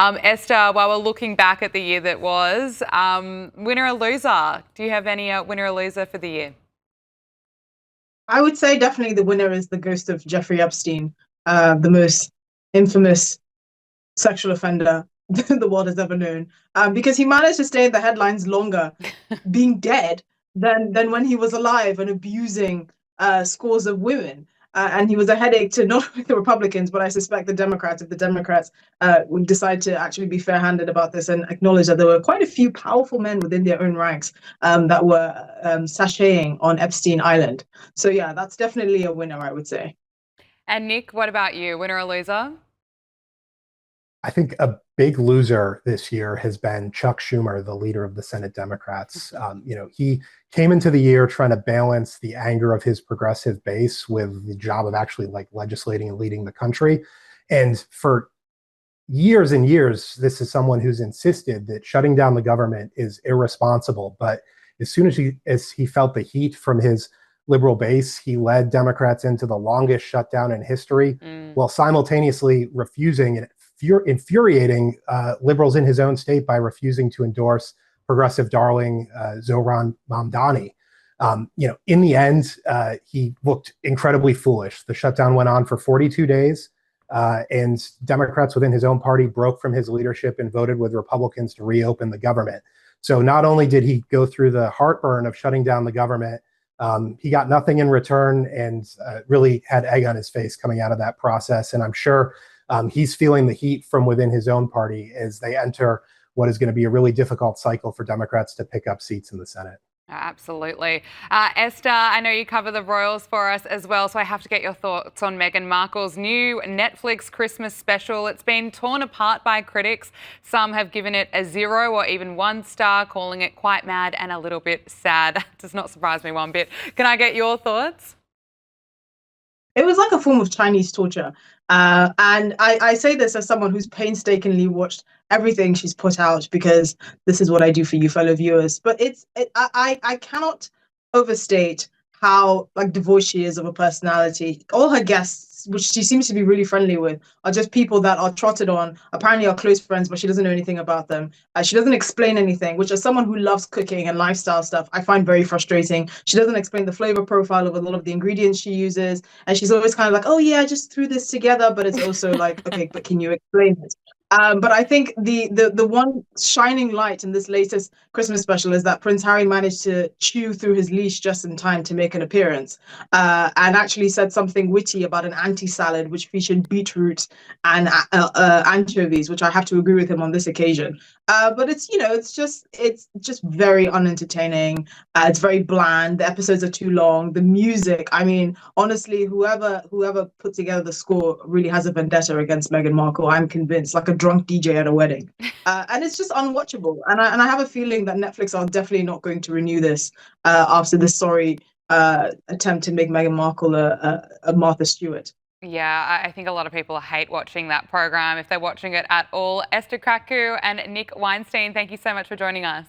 Esther, while we're looking back at the year that was, winner or loser? Do you have any winner or loser for the year? I would say definitely the winner is the ghost of Jeffrey Epstein, the most infamous sexual offender the world has ever known, because he managed to stay in the headlines longer being dead than when he was alive and abusing scores of women. And he was a headache to not only the Republicans, but I suspect the Democrats, if the Democrats would decide to actually be fair-handed about this and acknowledge that there were quite a few powerful men within their own ranks that were sashaying on Epstein Island. So yeah, that's definitely a winner, I would say. And Nick, what about you? Winner or loser? I think a big loser this year has been Chuck Schumer, the leader of the Senate Democrats. He came into the year trying to balance the anger of his progressive base with the job of actually like legislating and leading the country. And for years and years, this is someone who's insisted that shutting down the government is irresponsible. But as soon as he felt the heat from his liberal base, he led Democrats into the longest shutdown in history, while simultaneously refusing and infuriating liberals in his own state by refusing to endorse progressive darling Zohran Mamdani. In the end, he looked incredibly foolish. The shutdown went on for 42 days, and Democrats within his own party broke from his leadership and voted with Republicans to reopen the government. So not only did he go through the heartburn of shutting down the government, he got nothing in return and really had egg on his face coming out of that process. And I'm sure he's feeling the heat from within his own party as they enter what is going to be a really difficult cycle for Democrats to pick up seats in the Senate. Absolutely. Esther, I know you cover the royals for us as well, so I have to get your thoughts on Meghan Markle's new Netflix Christmas special. It's been torn apart by critics. Some have given it a 0 or even 1 star, calling it quite mad and a little bit sad. Does not surprise me one bit. Can I get your thoughts? It was like a form of Chinese torture. And I say this as someone who's painstakingly watched everything she's put out because this is what I do for you, fellow viewers. But I cannot overstate how like devoid she is of a personality. All her guests, which she seems to be really friendly with, are just people that are trotted on, apparently are close friends, but she doesn't know anything about them. She doesn't explain anything, which as someone who loves cooking and lifestyle stuff, I find very frustrating. She doesn't explain the flavor profile of a lot of the ingredients she uses. And she's always kind of like, oh yeah, I just threw this together. But it's also like, okay, but can you explain it? But I think the one shining light in this latest Christmas special is that Prince Harry managed to chew through his leash just in time to make an appearance, and actually said something witty about an anti-salad which featured beetroot and anchovies, which I have to agree with him on this occasion. But it's just very unentertaining. It's very bland. The episodes are too long. The music, I mean, honestly, whoever put together the score really has a vendetta against Meghan Markle. I'm convinced, like a drunk DJ at a wedding, and it's just unwatchable. And I have a feeling that Netflix are definitely not going to renew this after this sorry attempt to make Meghan Markle a Martha Stewart. Yeah, I think a lot of people hate watching that program if they're watching it at all. Esther Krakue and Nick Weinstein, thank you so much for joining us.